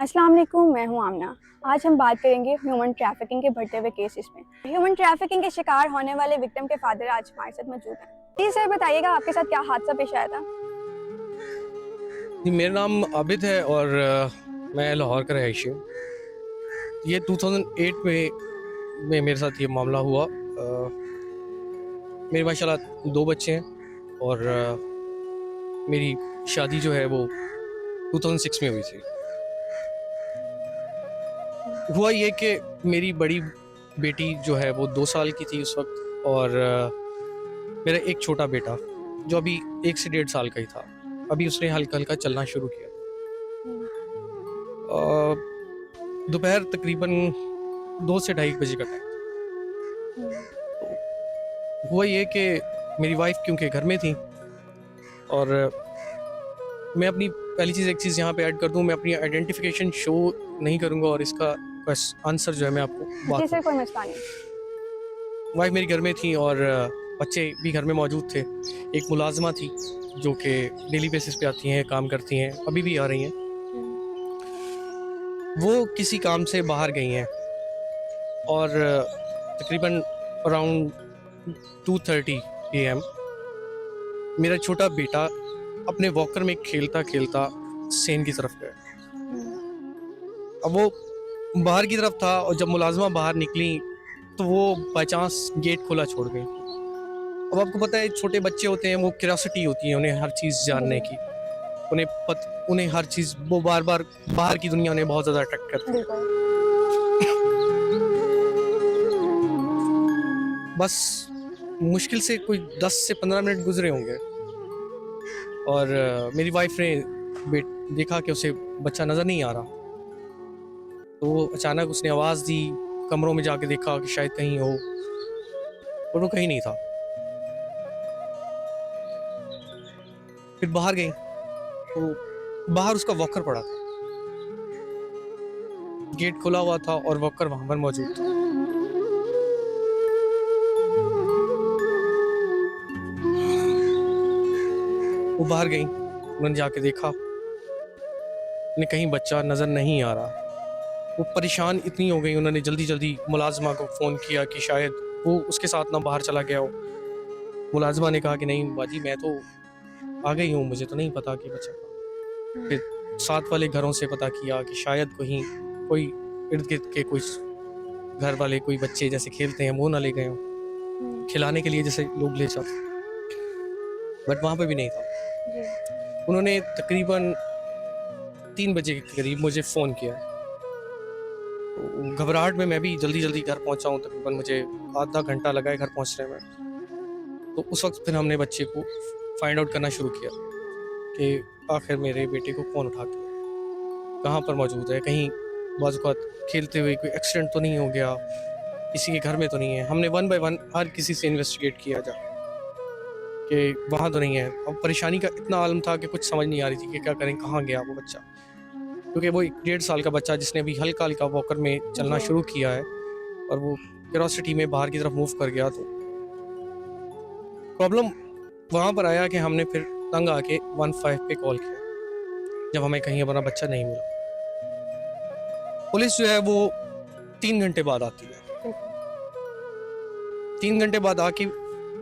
अस्सलाम वालेकुम, मैं हूं आमना। आज हम बात करेंगे ह्यूमन ट्रैफिकिंग के बढ़ते हुए केसेस में। ह्यूमन ट्रैफिकिंग के शिकार होने वाले विक्टिम के फादर आज हमारे साथ मौजूद हैं। जी सर, बताइएगा आपके साथ क्या हादसा पेश आया था? जी, मेरा नाम आबिद है और मैं लाहौर का रहायशी हूँ। ये 2008 में मेरे साथ ये मामला हुआ। मेरे माशाल्लाह 2 बच्चे हैं और मेरी शादी जो है वो 2006 में हुई थी। हुआ ये कि मेरी बड़ी बेटी जो है वो 2 साल की थी उस वक़्त और मेरा एक छोटा बेटा जो अभी 1 से 1.5 साल का ही था। अभी उसने हल्का-हल्का चलना शुरू किया। अ, दोपहर तकरीबन 2 से ढाई बजे का टाइम। हुआ ये कि मेरी वाइफ़ क्योंकि घर में थी और मैं अपनी पहली चीज़ एक चीज़ यहाँ पे ऐड कर दूँ, मैं अपनी आइडेंटिफ़िकेशन शो नहीं करूँगा और इसका बस आंसर जो है मैं आपको जी बाद में। सर, कोई मसला नहीं। वाइफ़ मेरी घर में थी और बच्चे भी घर में मौजूद थे। एक मुलाज़िमा थी जो कि डेली बेसिस पे आती हैं, काम करती हैं, अभी भी आ रही हैं। वो किसी काम से बाहर गई हैं और तकरीबन अराउंड 2:30 पीएम मेरा छोटा बेटा अपने वॉकर में खेलता-खेलता सेन की तरफ गया। अब वो बाहर की तरफ था और जब मुलाज़िमा बाहर निकली तो वो बाय चांस गेट खुला छोड़ गई। अब आपको पता है छोटे बच्चे होते हैं, वो क्यूरियोसिटी होती है उन्हें हर चीज़ जानने जी, की। उन्हें हर चीज़ वो बार-बार बाहर की दुनिया उन्हें बहुत ज़्यादा अट्रैक्ट करती है। बिल्कुल। बस मुश्किल से कोई 10 से 15 मिनट गुज़रे होंगे और मेरी वाइफ़ ने बेट देखा कि उसे बच्चा नज़र नहीं आ रहा। तो वो अचानक उसने आवाज़ दी, कमरों में जाके देखा कि शायद कहीं हो, पर वो कहीं नहीं था। फिर बाहर गई, तो बाहर उसका वॉकर पड़ा था। गेट खुला हुआ था और वॉकर वहाँ पर मौजूद था। वो बाहर गई, उन्होंने जाके देखा, उन्हें कहीं बच्चा नज़र नहीं आ रहा। वो परेशान इतनी हो गई, उन्होंने जल्दी-जल्दी मुलाज़िमा को फ़ोन किया कि शायद वो उसके साथ ना बाहर चला गया हो। मुलाज़िमा ने कहा कि नहीं बाजी मैं तो आ गई हूँ, मुझे तो नहीं पता कि बच्चा कहाँ। फिर साथ वाले घरों से पता किया कि शायद कहीं कोई इर्द-गिर्द के कुछ घर वाले कोई बच्चे जैसे खेलते हैं वो ना ले गए हों, खिलाने के लिए जैसे लोग ले जाते हैं, बट वहाँ पे भी नहीं था। जी, उन्होंने तकरीबन 3 बजे के करीब मुझे फ़ोन किया। तो घबराहट में मैं भी जल्दी-जल्दी घर पहुँचा हूँ, तकरीबन मुझे आधा घंटा लगा है घर पहुँचने में। तो उस वक़्त फिर हमने बच्चे को फाइंड आउट करना शुरू किया कि आखिर मेरे बेटे को कौन उठा के लाया? कहाँ पर मौजूद है? कहीं बाज़-औक़ात खेलते हुए कोई एक्सीडेंट तो नहीं हो गया? किसी के घर में तो नहीं है? हमने वन बाय वन हर किसी से इन्वेस्टिगेट किया कि वहाँ तो नहीं है। अब परेशानी का इतना आलम था कि कुछ समझ नहीं आ रही थी कि क्या करें, कहाँ गया वो बच्चा? क्योंकि वो एक 1.5 साल का बच्चा जिसने अभी हल्का-हल्का वॉकर में चलना जी, शुरू किया है और वो क्यूरियोसिटी में बाहर की तरफ मूव कर गया, तो प्रॉब्लम वहाँ पर आया कि हमने फिर तंग आके 15 पे कॉल किया, जब हमें कहीं हमारा बच्चा नहीं मिला। पुलिस जो है वो 3 घंटे बाद आती है। बिल्कुल। 3 घंटे बाद आके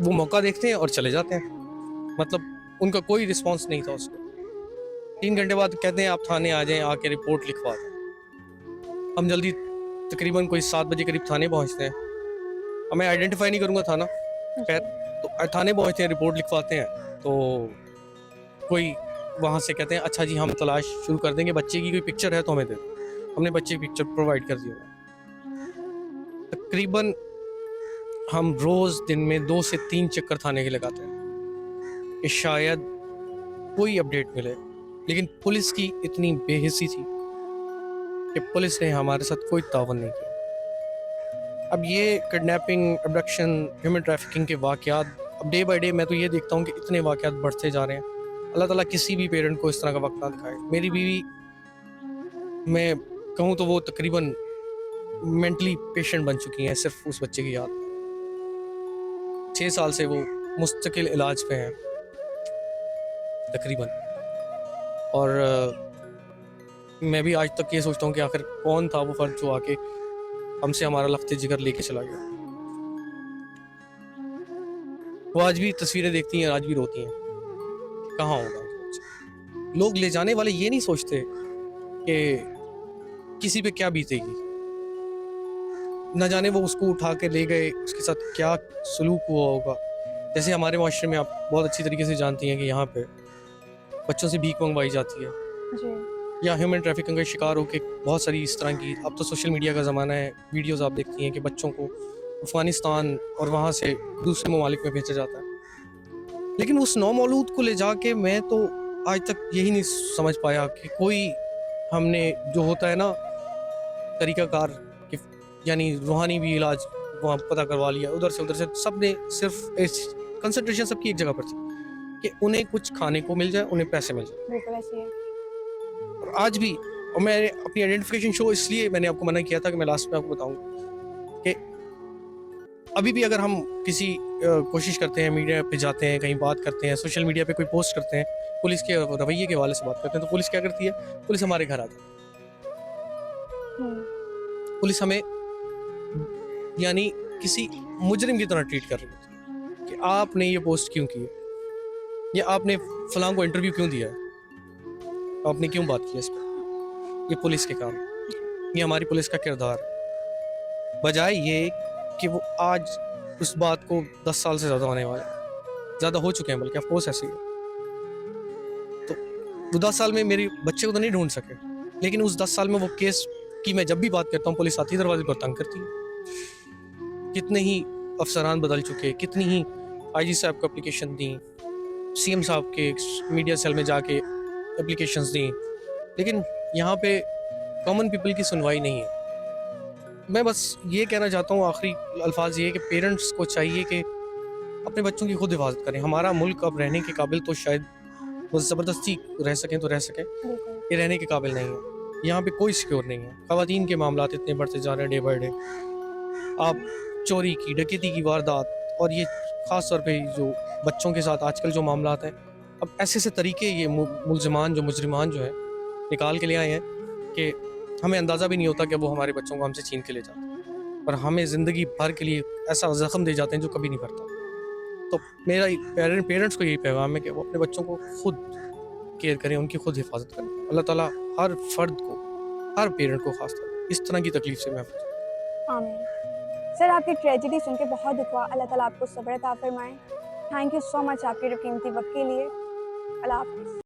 वो मौका देखते हैं और चले जाते हैं। मतलब उनका कोई रिस्पॉन्स नहीं था उसको। 3 घंटे बाद कहते हैं आप थाने आ जाएँ, आके रिपोर्ट लिखवा दें। हम जल्दी तकरीबन कोई 7 बजे करीब थाने पहुँचते हैं। अब मैं आइडेंटिफ़ाई नहीं करूँगा थाना, खैर जी, तो थाने पहुँचते हैं, रिपोर्ट लिखवाते हैं, तो कोई वहाँ से कहते हैं अच्छा जी हम तलाश शुरू कर देंगे, बच्चे की कोई पिक्चर है तो हमें दे दो। हमने बच्चे की पिक्चर प्रोवाइड कर दी उन्हें। तकरीबन हम रोज़ दिन में 2 से 3 चक्कर थाने के लगाते हैं कि शायद कोई अपडेट मिले। लेकिन पुलिस की इतनी बेहिसी थी कि पुलिस ने हमारे साथ कोई ताउन नहीं किया। अब ये किडनैपिंग, अबडक्शन, ह्यूमन ट्रैफिकिंग के वाक़यात अब डे बाय डे मैं तो ये देखता हूँ कि इतने वाक़यात बढ़ते जा रहे हैं। अल्लाह ताला किसी भी पेरेंट को इस तरह का वक़्त ना दिखाए। मेरी बीवी, मैं कहूँ तो वो तकरीबन मेंटली पेशेंट बन चुकी हैं सिर्फ़ उस बच्चे की याद में। 6 साल से वो मुस्तकिल इलाज पे हैं तकरीबन, और मैं भी आज तक ये सोचता हूँ कि आखिर कौन था वो फर्द जो आके हमसे हमारा लफ्ते जिगर लेके चला गया। वो आज भी तस्वीरें देखती हैं, आज भी रोती हैं, कहाँ होगा उनका बच्चा। लोग ले जाने वाले ये नहीं सोचते कि किसी पे क्या बीतेगी, न जाने वो उसको उठा के ले गए, उसके साथ क्या सलूक हुआ होगा। जैसे हमारे माशरे में आप बहुत अच्छी तरीके से जानती हैं कि यहाँ पे बच्चों से भीख मंगवाई जाती है, जी। या ह्यूमन ट्रैफिकिंग का शिकार होकर बहुत सारी इस तरह की, अब तो सोशल मीडिया का ज़माना है, वीडियोस आप देखती हैं कि बच्चों को अफ़गानिस्तान और वहाँ से दूसरे ममालिक में भेजा जाता है। लेकिन उस नौमौलूद को ले जाके मैं तो आज तक यही नहीं समझ पाया कि कोई हमने जो होता है ना तरीक़ाकार, कि यानी रूहानी भी इलाज वहाँ पता करवा लिया, उधर से सब ने सिर्फ कंसंट्रेशन सबकी एक जगह पर थी कि उन्हें कुछ खाने को मिल जाए, उन्हें पैसे मिल जाए। बिल्कुल ऐसे ही है। और आज भी, और मैंने अपनी आइडेंटिफिकेशन शो इसलिए मैंने आपको मना किया था कि मैं लास्ट में आपको बताऊंगा कि अभी भी अगर हम किसी कोशिश करते हैं, मीडिया पे जाते हैं, कहीं बात करते हैं, सोशल मीडिया पे कोई पोस्ट करते हैं, पुलिस के रवैये के हवाले से बात करते हैं, तो पुलिस क्या करती है? पुलिस हमारे घर आती है। हम्म, पुलिस हमें यानी किसी मुजरिम की तरह ट्रीट कर रही होती है कि आपने ये पोस्ट क्यों की है, या आपने फलां को इंटरव्यू क्यों दिया है, आपने क्यों बात की है इस पर। ये पुलिस के काम, ये हमारी पुलिस का किरदार है। बजाय ये कि वो आज उस बात को 10 साल से ज़्यादा होने वाले, ज़्यादा हो चुके हैं बल्कि, ऑफ कोर्स ऐसे ही है। तो वो 10 साल में मेरे बच्चे को तो नहीं ढूंढ सके, लेकिन उस 10 साल में वो केस की मैं जब भी बात करता हूँ, पुलिस आती है दरवाजे पर, तंग करती है। कितने ही अफसरान बदल चुके, कितनी ही आईजी साहब को एप्लीकेशन दी, सीएम साहब के मीडिया सेल में जाके एप्लीकेशंस दी, लेकिन यहाँ पे कॉमन पीपल की सुनवाई नहीं है। मैं बस ये कहना चाहता हूँ, आखिरी अल्फाज ये कि पेरेंट्स को चाहिए कि अपने बच्चों की खुद हिफाजत करें। हमारा मुल्क अब रहने के काबिल तो शायद बस ज़बरदस्ती रह सकें तो रह सकें, बिल्कुल। ये रहने के काबिल नहीं है। यहाँ पे कोई सिक्योर नहीं है। ख़वातीन के मामलात इतने बढ़ते जा रहे हैं डे बाय डे। आप चोरी की, डकैती की वारदात, और ये ख़ास तौर पे जो बच्चों के साथ आजकल जो मामलात हैं, अब ऐसे ऐसे तरीके ये मुलज़मान जो मुजरिमान जो हैं निकाल के ले आए हैं कि हमें अंदाज़ा भी नहीं होता कि वो हमारे बच्चों को हमसे छीन के ले जाते हैं, और हमें ज़िंदगी भर के लिए ऐसा ज़ख्म दे जाते हैं जो कभी नहीं भरता। तो मेरा पेरेंट्स को यही पैगाम है कि वो अपने बच्चों को खुद केयर करें, उनकी खुद हिफाजत करें। अल्लाह ताला हर फ़र्द को, हर पेरेंट को ख़ास तौर पर इस तरह की तकलीफ़ से महफूज रखे। आमीन। सर, आपकी ट्रेजेडी सुन के बहुत दुख हुआ। अल्लाह ताला आपको सब्र अता फरमाए। थैंक यू सो मच आपके कीमती वक्त के लिए। अल्लाह हाफ़िज़।